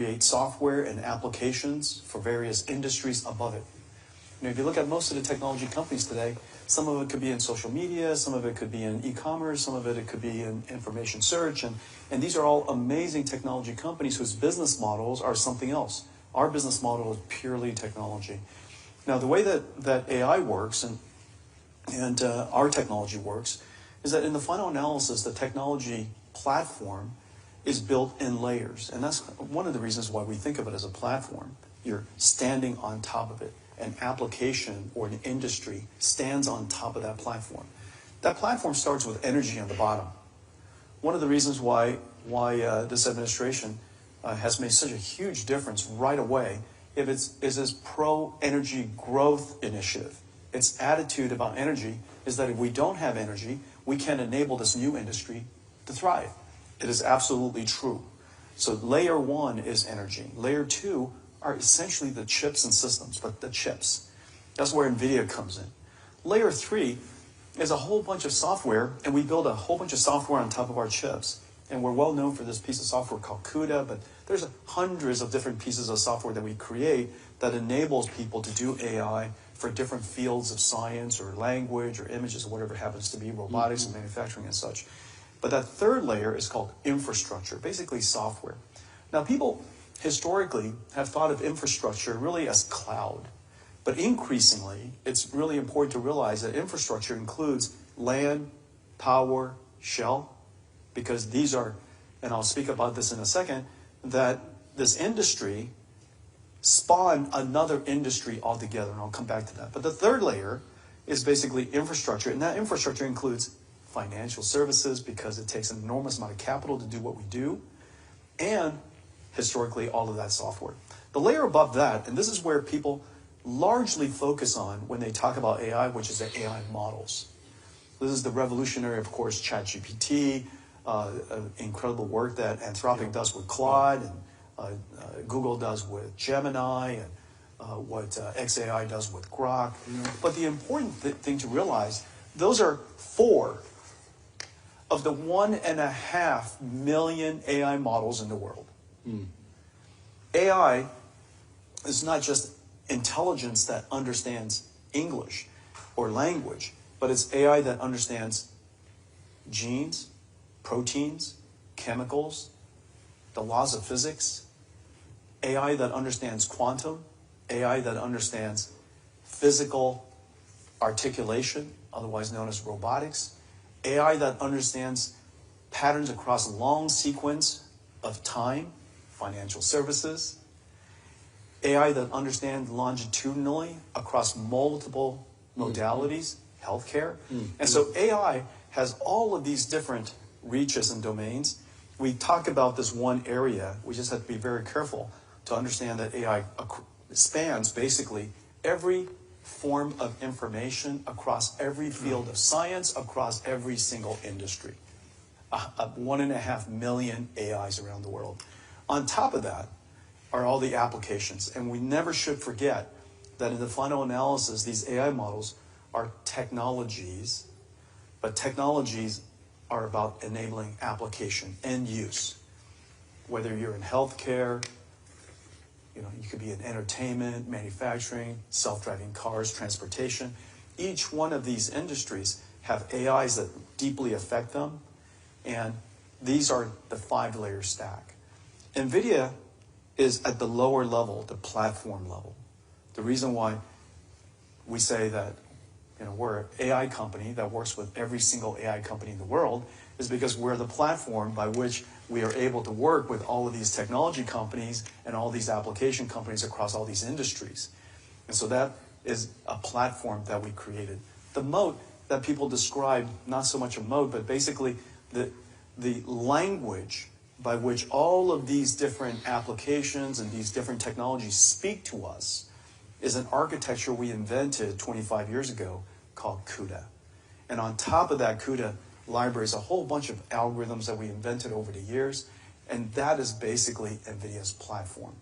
create software and applications for various industries above it. If you look at most of the technology companies today, some of it could be in social media, some of it could be in e-commerce, some of it could be in information search, and these are all amazing technology companies whose business models are something else. Our business model is purely technology. Now, the way that AI works and our technology works is that in the final analysis, the technology platform is built in layers, and that's one of the reasons why we think of it as a platform. You're standing on top of it. An application or an industry stands on top of that platform. That platform starts with energy on the bottom. One of the reasons why this administration has made such a huge difference right away is this pro-energy growth initiative. Its attitude about energy is that if we don't have energy, we can't enable this new industry to thrive. It is absolutely true. So layer one is energy. Layer two are essentially the chips and systems, but the chips. That's where Nvidia comes in. Layer three is a whole bunch of software, and we build a whole bunch of software on top of our chips. And we're well known for this piece of software called CUDA, but there's hundreds of different pieces of software that we create that enables people to do AI for different fields of science or language or images or whatever it happens to be, robotics and manufacturing and such. But that third layer is called infrastructure, basically software. Now, people historically have thought of infrastructure really as cloud. But increasingly, it's really important to realize that infrastructure includes land, power, shell, because these are, and I'll speak about this in a second, that this industry spawned another industry altogether, and I'll come back to that. But the third layer is basically infrastructure, and that infrastructure includes financial services because it takes an enormous amount of capital to do what we do, and historically all of that software. The layer above that, and this is where people largely focus on when they talk about AI, which is the AI models. This is the revolutionary, of course, ChatGPT, incredible work that Anthropic does with Claude, and Google does with Gemini, and what XAI does with Grok. But the important thing to realize, those are 4 of the 1.5 million AI models in the world. AI is not just intelligence that understands English or language, but it's AI that understands genes, proteins, chemicals, the laws of physics, AI that understands quantum, AI that understands physical articulation, otherwise known as robotics, AI that understands patterns across long sequence of time, financial services, AI that understands longitudinally across multiple modalities, healthcare. And so AI has all of these different reaches and domains. We talk about this one area. We just have to be very careful to understand that AI spans basically every form of information across every field of science, across every single industry. 1.5 million AIs around the world. On top of that are all the applications. And we never should forget that in the final analysis, these AI models are technologies, but technologies are about enabling application and use. Whether you're in healthcare, you could be in entertainment, manufacturing, self-driving cars, transportation. Each one of these industries have AIs that deeply affect them, and these are the 5-layer stack. Nvidia is at the lower level, the platform level. The reason why we say that we're an AI company that works with every single AI company in the world is because we're the platform by which we are able to work with all of these technology companies and all these application companies across all these industries. And so that is a platform that we created. The moat that people describe, not so much a moat, but basically the language by which all of these different applications and these different technologies speak to us is an architecture we invented 25 years ago called CUDA. And on top of that CUDA library is a whole bunch of algorithms that we invented over the years, and that is basically NVIDIA's platform.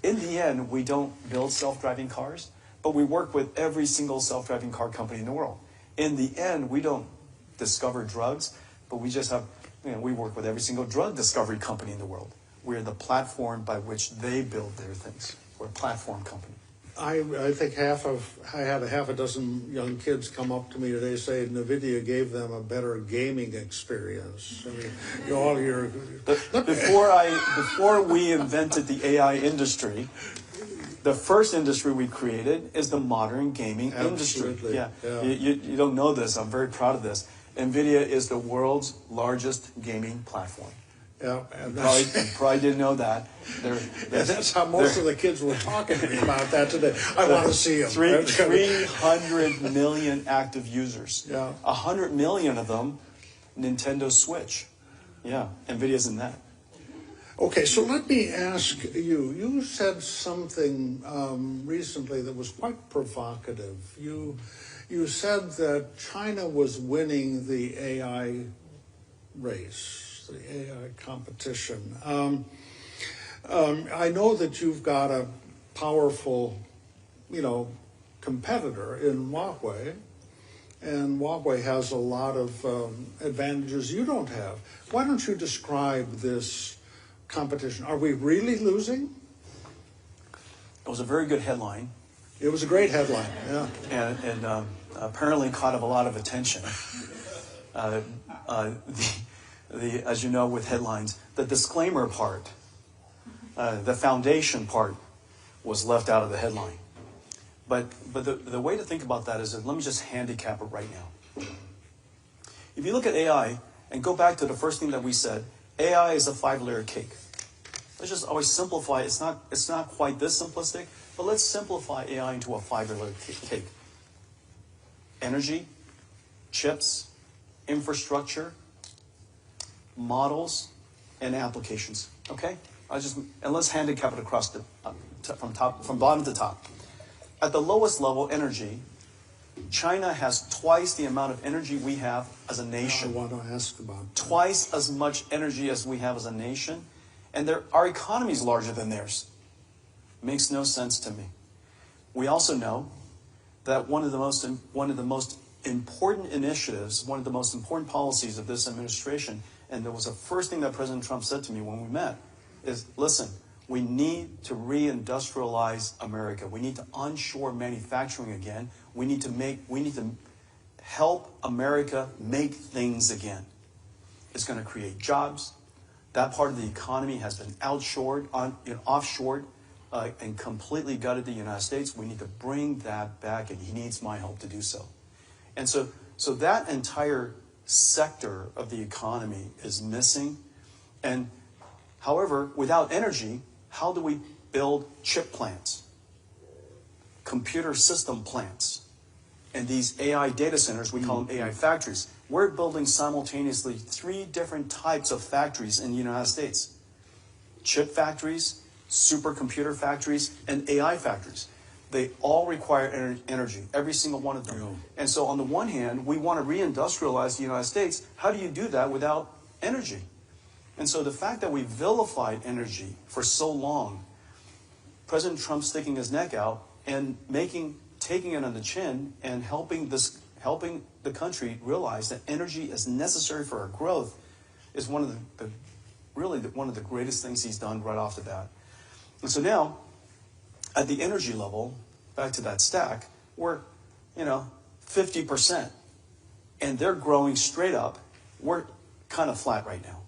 In the end, we don't build self-driving cars, but we work with every single self-driving car company in the world. In the end, we don't discover drugs, but we just have we work with every single drug discovery company in the world. We're the platform by which they build their things. We're a platform company. I think I had a half a dozen young kids come up to me today saying Nvidia gave them a better gaming experience. I mean, all your before we invented the AI industry, the first industry we created is the modern gaming industry. Yeah. You don't know this. I'm very proud of this. Nvidia is the world's largest gaming platform. Yeah, and you probably didn't know that. That's how most of the kids were talking to me about that today. I want to see them. 300 million active users. Yeah. 100 million of them, Nintendo Switch. Yeah, Nvidia's in that. Okay, so let me ask you. You said something recently that was quite provocative. You said that China was winning the AI race. The AI competition. I know that you've got a powerful, competitor in Huawei, and Huawei has a lot of advantages you don't have. Why don't you describe this competition? Are we really losing? It was a very good headline. It was a great headline, yeah. And apparently caught up a lot of attention. As you know, with headlines, the disclaimer part, the foundation part, was left out of the headline. But the way to think about that is that, let me just handicap it right now. If you look at AI and go back to the first thing that we said, AI is a 5-layer cake. Let's just always simplify. It's not quite this simplistic, but let's simplify AI into a 5-layer cake. Energy, chips, infrastructure, models, and applications. Okay, and let's handicap it across from bottom to top. At the lowest level, energy. China has twice the amount of energy we have as a nation. I want to ask about that. Twice as much energy as we have as a nation, and our economy is larger than theirs. Makes no sense to me. We also know that one of the most important initiatives, one of the most important policies of this administration, and it was the first thing that President Trump said to me when we met, is, listen, we need to reindustrialize America. We need to onshore manufacturing again. We need to help America make things again. It's going to create jobs. That part of the economy has been offshored, and completely gutted the United States. We need to bring that back, and he needs my help to do so. And so that entire sector of the economy is missing. And however, without energy, how do we build chip plants, computer system plants, and these AI data centers? We call them AI factories. We're building simultaneously 3 different types of factories in the United States: chip factories, supercomputer factories, and AI factories. They all require energy, every single one of them. Yeah. And so on the one hand, we want to reindustrialize the United States. How do you do that without energy? And so the fact that we vilified energy for so long, President Trump sticking his neck out and taking it on the chin and helping the country realize that energy is necessary for our growth, is one of the greatest things he's done right off the bat. And so now, at the energy level, back to that stack, we're 50%, and they're growing straight up. We're kind of flat right now.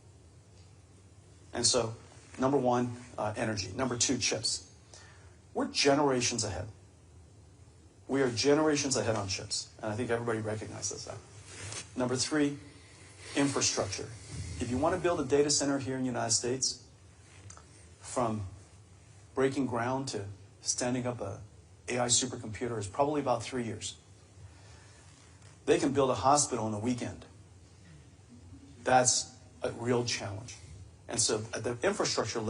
And so, number 1, energy. Number 2, chips. We're generations ahead. We are generations ahead on chips, and I think everybody recognizes that. Number 3, infrastructure. If you want to build a data center here in the United States, from breaking ground to standing up a AI supercomputer is probably about 3 years. They can build a hospital in a weekend. That's a real challenge. And so at the infrastructure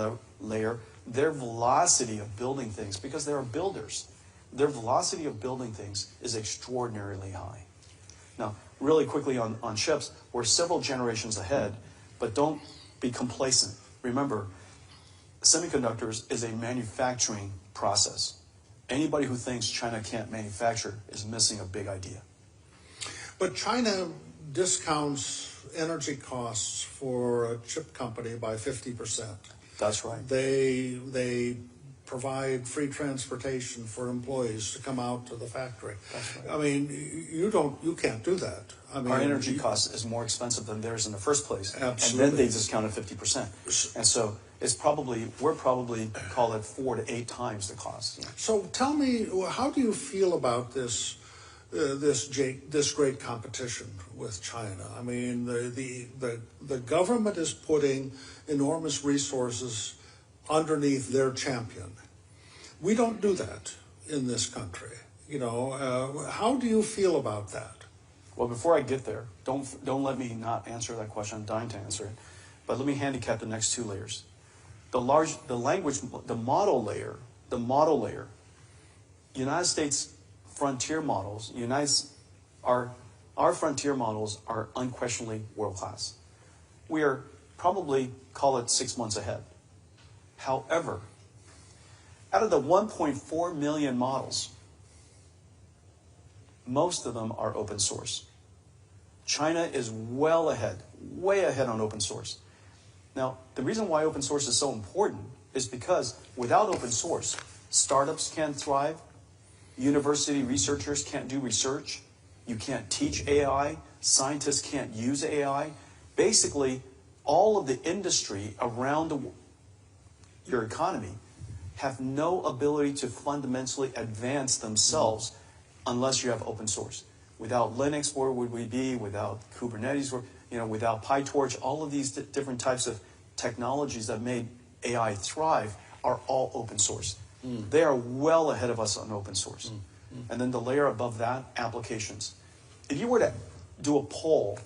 layer, their velocity of building things, because they are builders, their velocity of building things is extraordinarily high. Now, really quickly on chips, we're several generations ahead, but don't be complacent. Remember, semiconductors is a manufacturing process. Anybody who thinks China can't manufacture is missing a big idea. But China discounts energy costs for a chip company by 50%. That's right. They provide free transportation for employees to come out to the factory. That's right. I mean, you can't do that. I mean, our energy cost is more expensive than theirs in the first place. Absolutely. And then they discounted 50%. And so we're probably call it 4 to 8 times the cost. So tell me, how do you feel about this great competition with China? I mean, the government is putting enormous resources underneath their champion. We don't do that in this country. How do you feel about that? Well, before I get there, don't let me not answer that question. I'm dying to answer it. But let me handicap the next 2 layers. The model layer, United States frontier models, our frontier models are unquestionably world-class. We are probably, call it 6 months ahead. However, out of the 1.4 million models, most of them are open source. China is well ahead, way ahead on open source. Now, the reason why open source is so important is because without open source, startups can't thrive, university researchers can't do research, you can't teach AI, scientists can't use AI. Basically, all of the industry around your economy have no ability to fundamentally advance themselves unless you have open source. Without Linux, where would we be? Without Kubernetes, without PyTorch, all of these different types of technologies that made AI thrive are all open source. They are well ahead of us on open source. And then the layer above that, applications. If you were to do a poll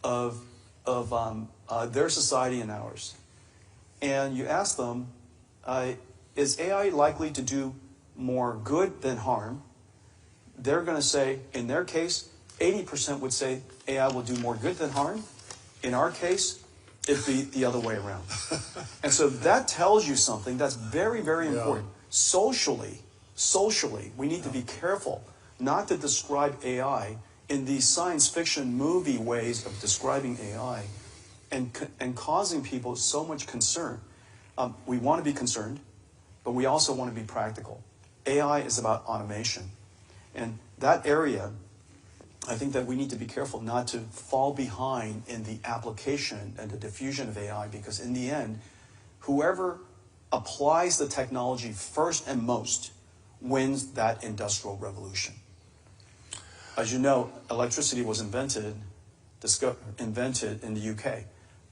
of their society and ours, and you ask them, is AI likely to do more good than harm? They're going to say, in their case, 80% would say AI will do more good than harm. In our case, it'd be the other way around. And so that tells you something that's very, very important. Socially, we need to be careful not to describe AI in these science fiction movie ways of describing AI and causing people so much concern. We want to be concerned, but we also want to be practical. AI is about automation. And that area, I think that we need to be careful not to fall behind in the application and the diffusion of AI, because in the end, whoever applies the technology first and most wins that industrial revolution. As you know, electricity was invented in the UK,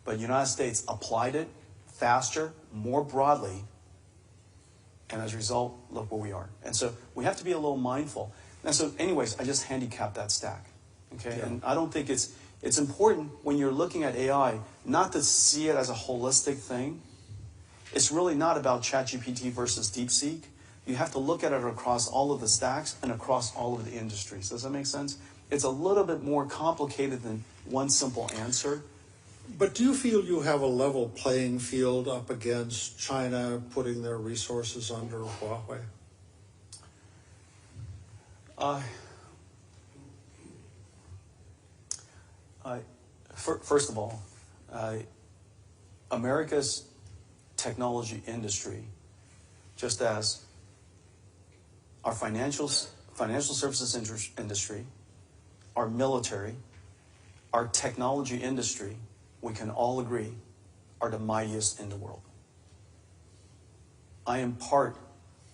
but the United States applied it faster, more broadly, and as a result, look where we are. And so we have to be a little mindful. And so anyways, I just handicapped that stack. Okay, and I don't think it's important when you're looking at AI not to see it as a holistic thing. It's really not about ChatGPT versus DeepSeek. You have to look at it across all of the stacks and across all of the industries. Does that make sense? It's a little bit more complicated than one simple answer. But do you feel you have a level playing field up against China putting their resources under Huawei? First of all, America's technology industry, just as our financial services industry, our military, our technology industry, we can all agree, are the mightiest in the world. I am part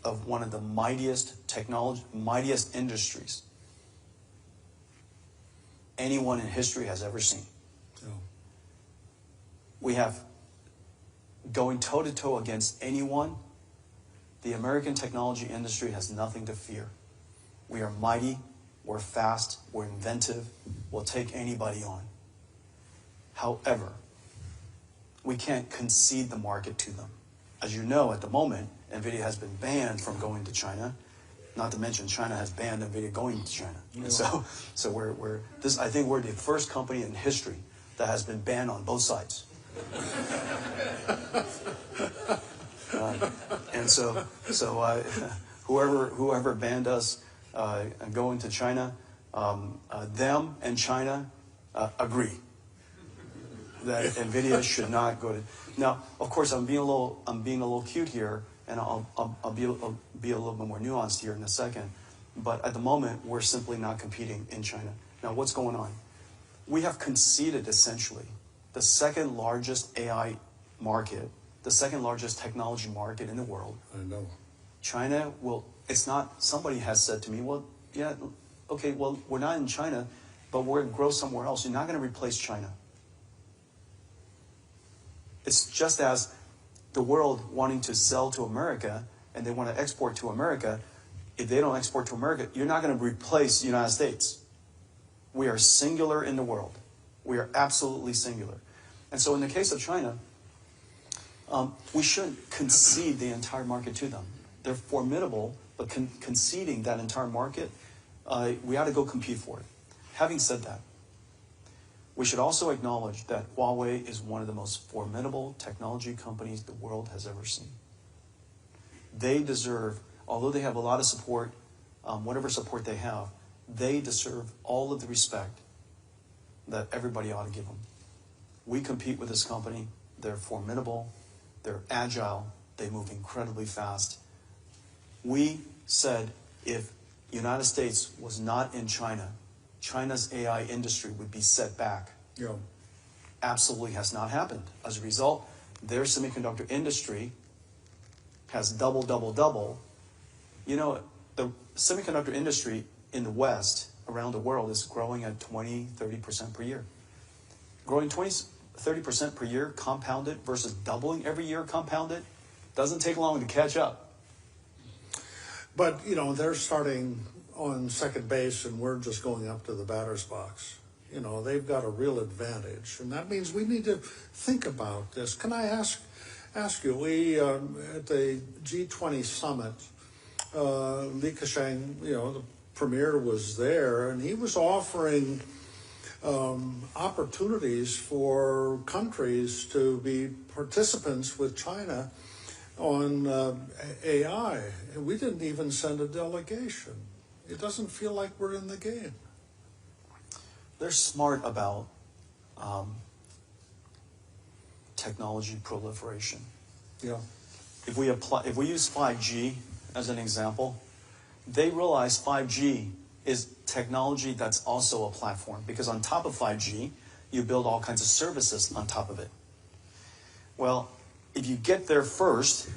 of one of the mightiest industries anyone in history has ever seen. Oh. We have, going toe-to-toe against anyone, the American technology industry has nothing to fear. We are mighty, we're fast, we're inventive, we'll take anybody on. However, we can't concede the market to them. As you know, at the moment, Nvidia has been banned from going to China. Not to mention, China has banned Nvidia going to China. Yeah. So I think we're the first company in history that has been banned on both sides. And so whoever banned us going to China, them and China agree. that Nvidia should not go to. Now, of course, I'm being a little cute here, and I'll be a little bit more nuanced here in a second. But at the moment, we're simply not competing in China. Now, what's going on? We have conceded essentially the second largest AI market, the second largest technology market in the world. I know. China will. It's not. Somebody has said to me, "Well, yeah, okay. Well, we're not in China, but we're going to grow somewhere else. You're not going to replace China." It's just as the world wanting to sell to America and they want to export to America. If they don't export to America, you're not going to replace the United States. We are singular in the world. We are absolutely singular. And so in the case of China, we shouldn't concede the entire market to them. They're formidable, but conceding that entire market, we ought to go compete for it. Having said that, we should also acknowledge that Huawei is one of the most formidable technology companies the world has ever seen. They deserve, although they have a lot of support, whatever support they have, they deserve all of the respect that everybody ought to give them. We compete with this company. They're formidable. They're agile. They move incredibly fast. We said if the United States was not in China, China's AI industry would be set back. Yeah. Absolutely has not happened. As a result, their semiconductor industry has double. You know, the semiconductor industry in the West, around the world, is growing at 20-30% per year. Growing 20-30% per year compounded versus doubling every year compounded doesn't take long to catch up. But, you know, they're starting on second base and we're just going up to the batter's box. You know, they've got a real advantage. And that means we need to think about this. Can I ask you, we, at the G20 summit, Li Keqiang, you know, the premier was there, and he was offering opportunities for countries to be participants with China on AI. And we didn't even send a delegation. It doesn't feel like we're in the game. They're smart about technology proliferation. Yeah. If we use 5G as an example, they realize 5G is technology that's also a platform, because on top of 5G, you build all kinds of services on top of it. Well, if you get there first,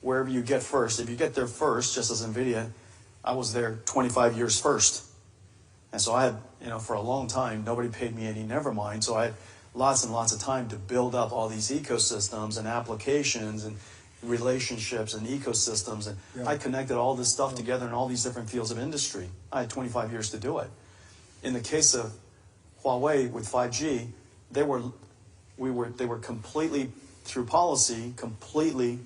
wherever you get first, if you get there first, just as Nvidia, I was there 25 years first. And so I had, you know, for a long time, nobody paid me any never mind. So I had lots and lots of time to build up all these ecosystems and applications and relationships and ecosystems. And Yeah. I connected all this stuff together in all these different fields of industry. I had 25 years to do it. In the case of Huawei with 5G, they were completely, through policy, completely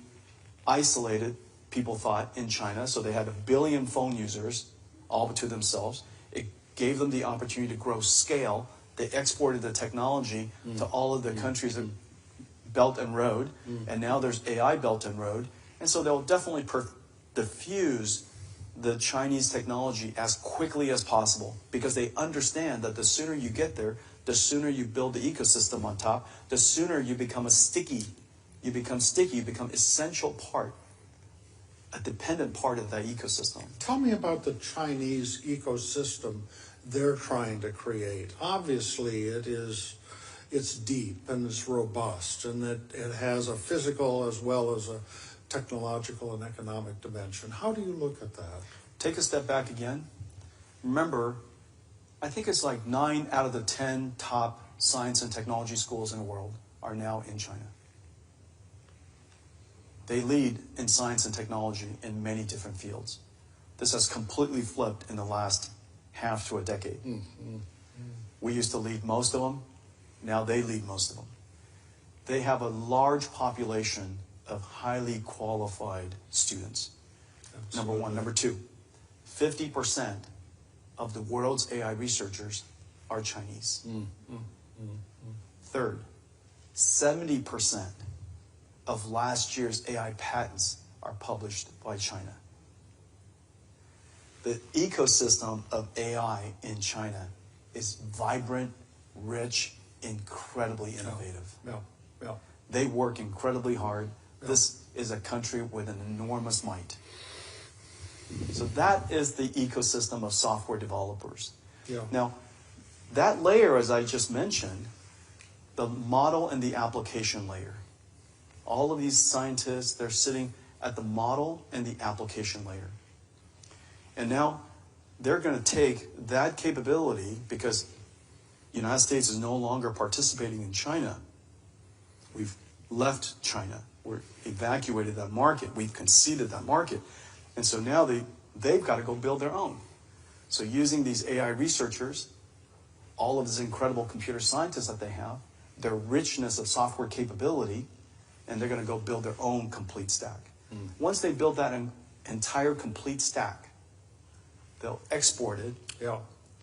isolated, people thought, in China. So they had 1 billion phone users all to themselves. It gave them the opportunity to grow scale. They exported the technology to all of the countries of Belt and Road, and now there's AI Belt and Road. And so they'll definitely diffuse the Chinese technology as quickly as possible, because they understand that the sooner you get there, the sooner you build the ecosystem on top, the sooner you become you become essential part, a dependent part of that ecosystem. Tell me about the Chinese ecosystem they're trying to create. Obviously, it's deep and it's robust, and it has a physical as well as a technological and economic dimension. How do you look at that? Take a step back again. Remember, I think it's like 9 out of the 10 top science and technology schools in the world are now in China. They lead in science and technology in many different fields. This has completely flipped in the last half to a decade. We used to lead most of them. Now they lead most of them. They have a large population of highly qualified students. Absolutely. Number one. Number two, 50% of the world's AI researchers are Chinese. Third, 70% of last year's AI patents are published by China. The ecosystem of AI in China is vibrant, rich, incredibly innovative. Yeah. Yeah. They work incredibly hard. Yeah. This is a country with an enormous might. So that is the ecosystem of software developers. Yeah. Now, that layer, as I just mentioned, the model and the application layer. All of these scientists, they're sitting at the model and the application layer. And now they're going to take that capability, because the United States is no longer participating in China. We've left China. We've evacuated that market. We've conceded that market. And so now they've got to go build their own. So using these AI researchers, all of these incredible computer scientists that they have, their richness of software capability, and they're going to go build their own complete stack. Once they build that entire complete stack, they'll export it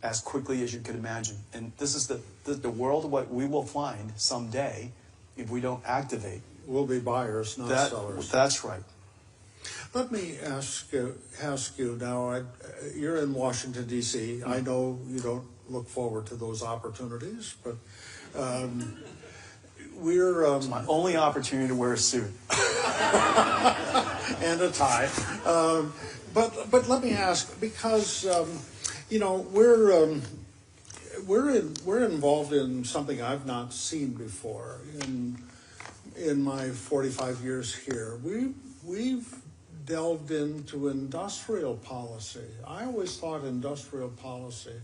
as quickly as you can imagine. And this is the world of what we will find someday if we don't activate. We'll be buyers, not sellers. That's right. Let me ask you now, you're in Washington, D.C. I know you don't look forward to those opportunities, but we're... it's my only opportunity to wear a suit. And a tie. But let me ask, because, we're involved in something I've not seen before in my 45 years here. We've delved into industrial policy. I always thought industrial policy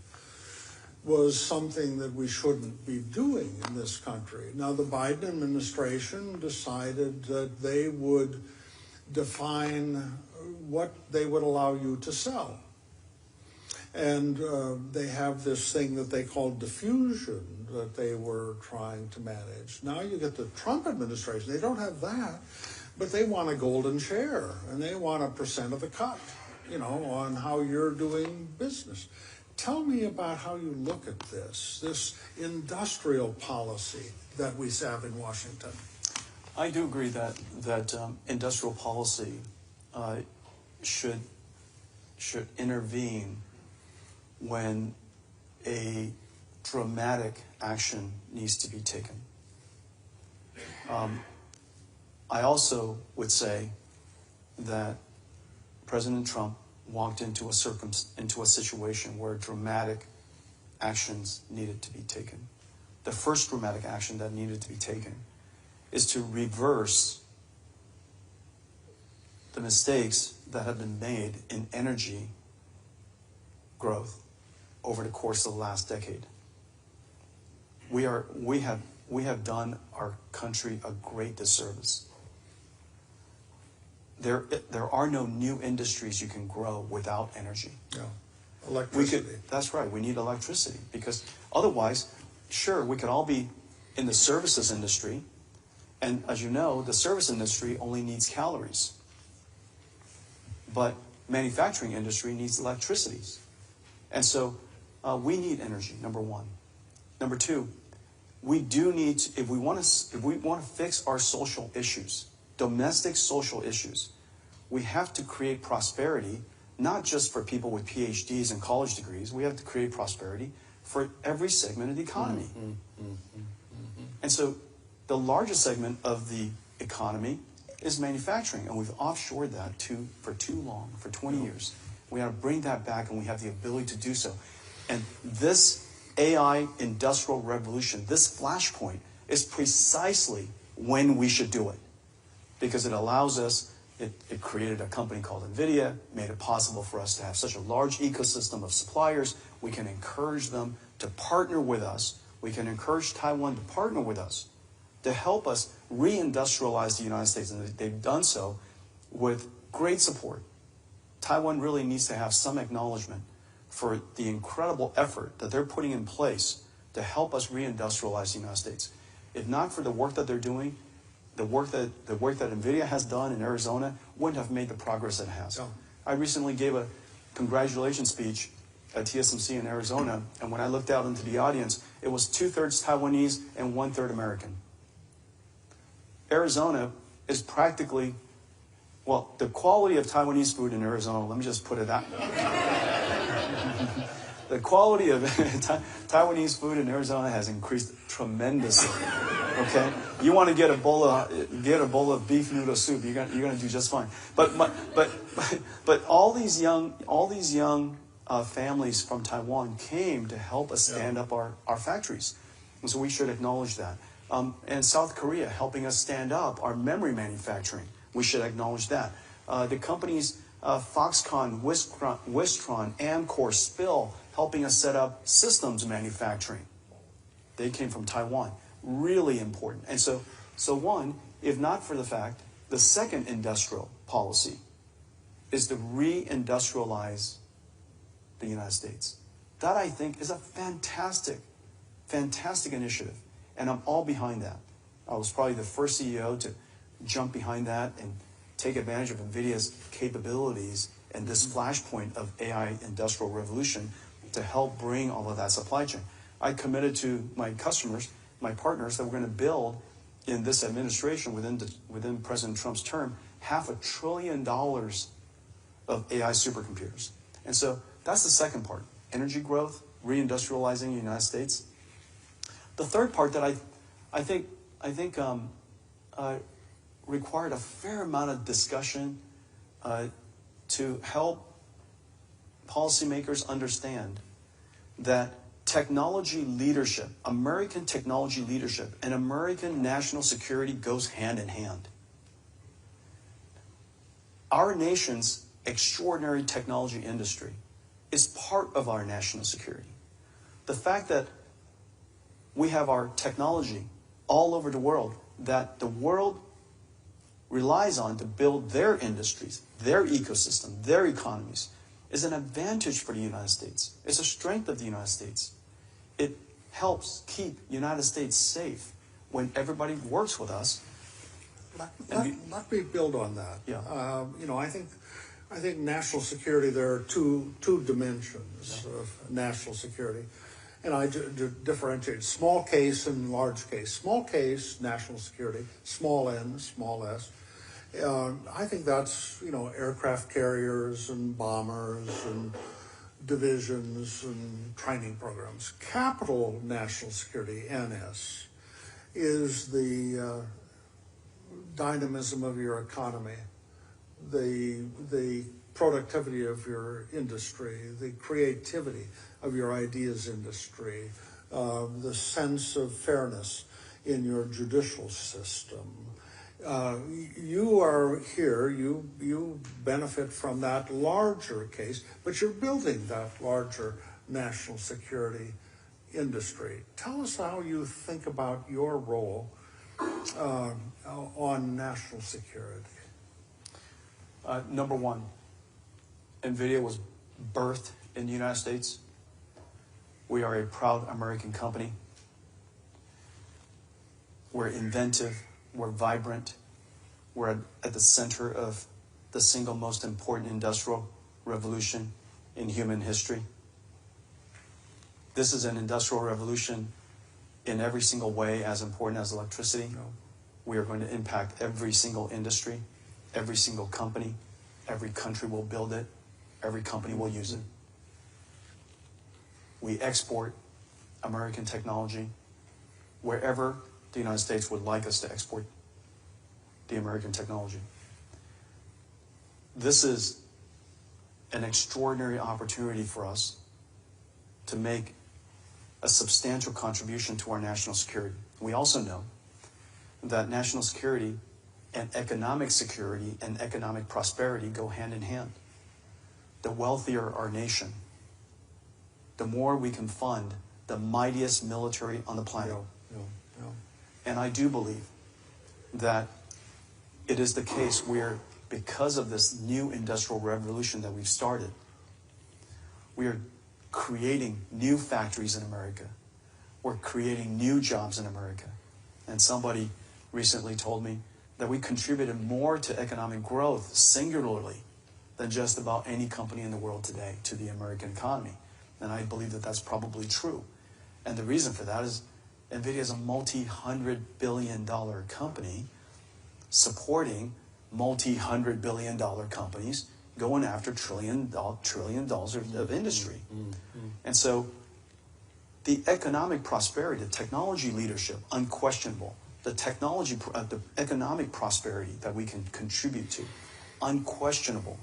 was something that we shouldn't be doing in this country. Now, the Biden administration decided that they would define what they would allow you to sell. And they have this thing that they call diffusion that they were trying to manage. Now you get the Trump administration. They don't have that, but they want a golden share, and they want a % of the cut, on how you're doing business. Tell me about how you look at this industrial policy that we have in Washington. I do agree that industrial policy should intervene when a dramatic action needs to be taken. I also would say that President Trump walked into a situation where dramatic actions needed to be taken. The first dramatic action that needed to be taken is to reverse the mistakes that have been made in energy growth over the course of the last decade. We have done our country a great disservice. There are no new industries you can grow without energy. Yeah. Electricity. That's right. We need electricity, because otherwise, sure, we could all be in the services industry, and as you know, the service industry only needs calories. But manufacturing industry needs electricity. And so we need energy, number one. Number two, we do need to, if we want to fix our social issues, domestic social issues, we have to create prosperity, not just for people with PhDs and college degrees. We have to create prosperity for every segment of the economy. And so the largest segment of the economy is manufacturing, and we've offshored that for too long, for 20 years. We have to bring that back, and we have the ability to do so. And this AI industrial revolution, this flashpoint, is precisely when we should do it, because it allows us, it created a company called Nvidia, made it possible for us to have such a large ecosystem of suppliers. We can encourage them to partner with us. We can encourage Taiwan to partner with us to help us reindustrialize the United States, and they've done so with great support. Taiwan really needs to have some acknowledgement for the incredible effort that they're putting in place to help us reindustrialize the United States. If not for the work that they're doing, the work that Nvidia has done in Arizona wouldn't have made the progress it has. Yeah. I recently gave a congratulations speech at TSMC in Arizona, and when I looked out into the audience, it was 2/3 Taiwanese and 1/3 American. Arizona is practically, well, the quality of Taiwanese food in Arizona, let me just put it that way. the quality of Taiwanese food in Arizona has increased tremendously. Okay, you want to get a bowl of beef noodle soup, you're gonna do just fine. But all these young families from Taiwan came to help us stand up our factories, and so we should acknowledge that. And South Korea helping us stand up our memory manufacturing, we should acknowledge that. The companies Foxconn, Wistron, Amcor, Spill helping us set up systems manufacturing. They came from Taiwan. Really important. And so one, if not for the fact, the second industrial policy is to re-industrialize the United States. That, I think, is a fantastic initiative. And I'm all behind that. I was probably the first CEO to jump behind that and take advantage of Nvidia's capabilities and this flashpoint of AI industrial revolution to help bring all of that supply chain. I committed to my customers, my partners, that we're going to build in this administration within President Trump's term $500 billion of AI supercomputers. And so that's the second part: energy growth, reindustrializing the United States. The third part that I think required a fair amount of discussion to help policymakers understand that technology leadership, American technology leadership, and American national security goes hand in hand. Our nation's extraordinary technology industry is part of our national security. The fact that we have our technology all over the world, that the world relies on to build their industries, their ecosystem, their economies, is an advantage for the United States. It's a strength of the United States. It helps keep the United States safe when everybody works with us. Let me build on that. Yeah. I think national security, there are two dimensions of national security. And I differentiate small case and large case. Small case, national security, small n, small s. I think that's, aircraft carriers and bombers and divisions and training programs. Capital national security, NS, is the dynamism of your economy, the productivity of your industry, the creativity of your ideas industry, the sense of fairness in your judicial system. You are here, you benefit from that larger case, but you're building that larger national security industry. Tell us how you think about your role on national security. Number one, Nvidia was birthed in the United States. We are a proud American company. We're inventive, we're vibrant, we're at the center of the single most important industrial revolution in human history. This is an industrial revolution in every single way as important as electricity. No. We are going to impact every single industry, every single company. Every country will build it. Every company will use it. We export American technology wherever the United States would like us to export the American technology. This is an extraordinary opportunity for us to make a substantial contribution to our national security. We also know that national security and economic security and economic prosperity go hand in hand. The wealthier our nation, the more we can fund the mightiest military on the planet. Yeah. And I do believe that it is the case where, because of this new industrial revolution that we've started, we are creating new factories in America. We're creating new jobs in America. And somebody recently told me that we contributed more to economic growth singularly than just about any company in the world today to the American economy. And I believe that that's probably true. And the reason for that is Nvidia is a multi-$100 billion company supporting multi-$100 billion companies going after trillion dollars of industry. And so the economic prosperity, the technology leadership, unquestionable. The economic prosperity that we can contribute to, unquestionable.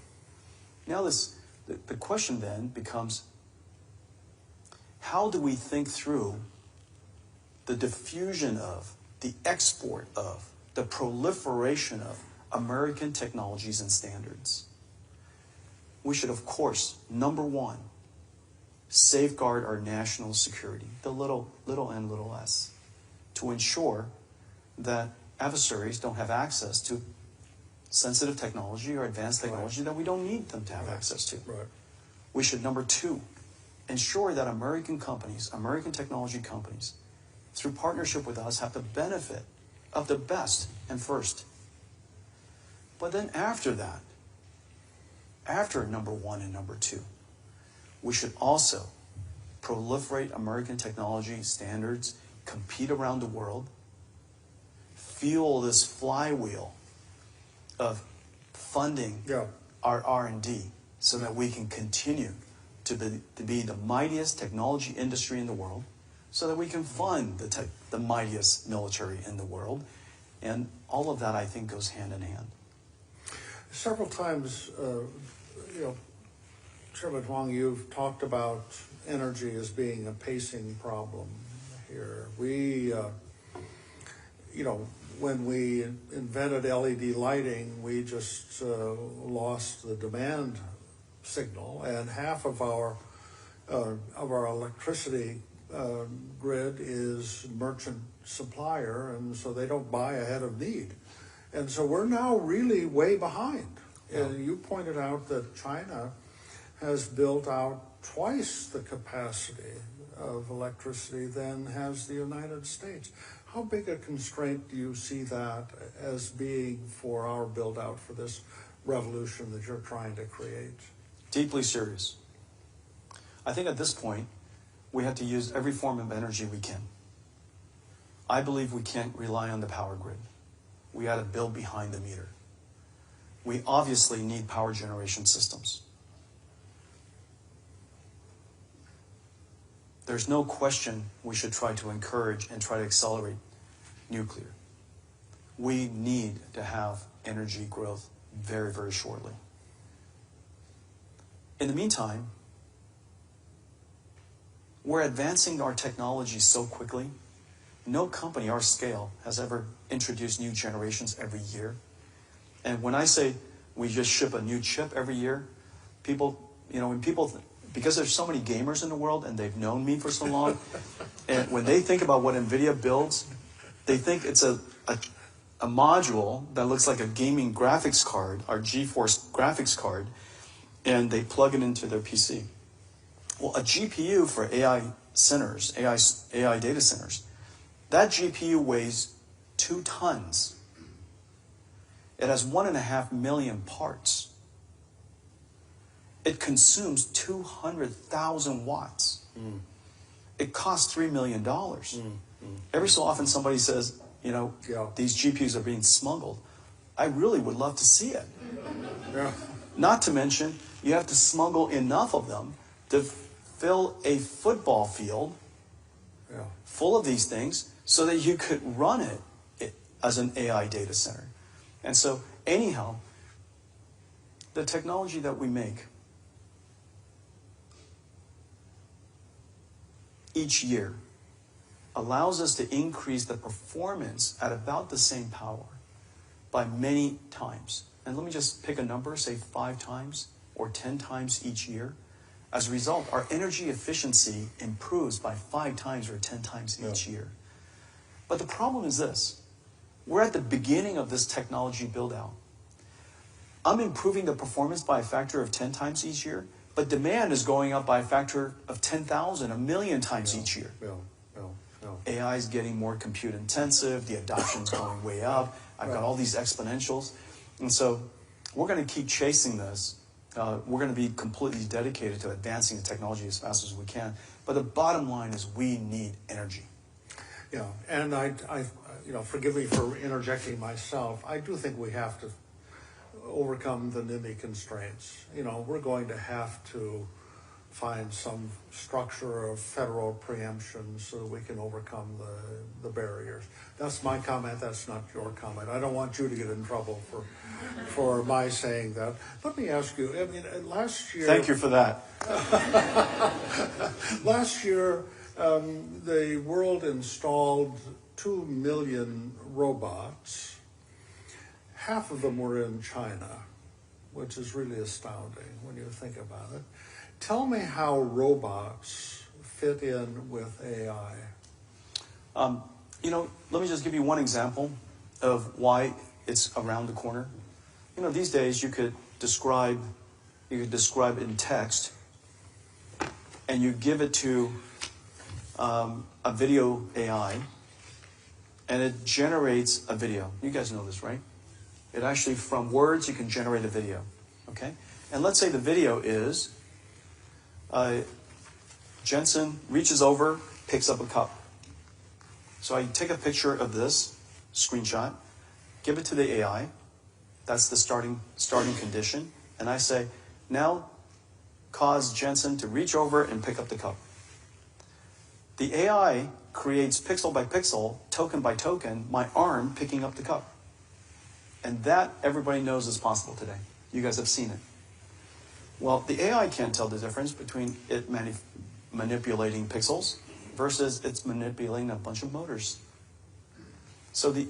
Now the question then becomes, how do we think through the diffusion of, the export of, the proliferation of American technologies and standards? We should, of course, number one, safeguard our national security, the little n, little s, to ensure that adversaries don't have access to sensitive technology or advanced technology that we don't need them to have access to. Right. We should, number two, ensure that American companies, American technology companies, through partnership with us, have the benefit of the best and first. But then after that, after number one and number two, we should also proliferate American technology standards, compete around the world, fuel this flywheel of funding our R&D so that we can continue to be the mightiest technology industry in the world, so that we can fund the mightiest military in the world. And all of that, I think, goes hand in hand. Several times, Chairman Huang, you've talked about energy as being a pacing problem here. We, when we invented LED lighting, we just lost the demand signal, and half of our electricity grid is merchant supplier, and so they don't buy ahead of need. And so we're now really way behind. Yeah. You pointed out that China has built out twice the capacity of electricity than has the United States. How big a constraint do you see that as being for our build out for this revolution that you're trying to create? Deeply serious. I think at this point, we have to use every form of energy we can. I believe we can't rely on the power grid. We got to build behind the meter. We obviously need power generation systems. There's no question we should try to encourage and try to accelerate nuclear. We need to have energy growth very, very shortly. In the meantime, we're advancing our technology so quickly. No company our scale has ever introduced new generations every year. And when I say we just ship a new chip every year, people, because there's so many gamers in the world and they've known me for so long, and when they think about what Nvidia builds, they think it's a module that looks like a gaming graphics card, our GeForce graphics card, and they plug it into their PC. Well, a GPU for AI centers, AI data centers, that GPU weighs 2 tons. It has 1.5 million parts. It consumes 200,000 watts. It costs $3 million. Every so often somebody says, these GPUs are being smuggled. I really would love to see it. Not to mention, you have to smuggle enough of them to fill a football field full of these things so that you could run it as an AI data center. And so, anyhow, the technology that we make each year allows us to increase the performance at about the same power by many times. And let me just pick a number, say 5 times or 10 times each year. As a result, our energy efficiency improves by 5 times or 10 times each year. But the problem is this. We're at the beginning of this technology build-out. I'm improving the performance by a factor of 10 times each year, but demand is going up by a factor of 10,000, a million times each year. AI is getting more compute intensive, the adoption's going way up, I've got all these exponentials. And so we're going to keep chasing this. We're going to be completely dedicated to advancing the technology as fast as we can. But the bottom line is we need energy. Yeah, and I forgive me for interjecting myself. I do think we have to overcome the NIMI constraints. You know, we're going to have to find some structure of federal preemption so that we can overcome the barriers. That's my comment, that's not your comment. I don't want you to get in trouble for my saying that. Let me ask you, I mean, last year... Thank you for that. Last year, the world installed 2 million robots. Half of them were in China, which is really astounding when you think about it. Tell me how robots fit in with AI. You know, let me just give you one example of why it's around the corner. You know, these days you could describe in text, and you give it to a video AI, and it generates a video. You guys know this, right? It actually, from words, you can generate a video, okay? And let's say the video is Jensen reaches over, picks up a cup. So I take a picture of this screenshot, give it to the AI. That's the starting condition. And I say, now cause Jensen to reach over and pick up the cup. The AI creates pixel by pixel, token by token, my arm picking up the cup. And that everybody knows is possible today. You guys have seen it. Well, the AI can't tell the difference between it manipulating pixels versus it's manipulating a bunch of motors. So the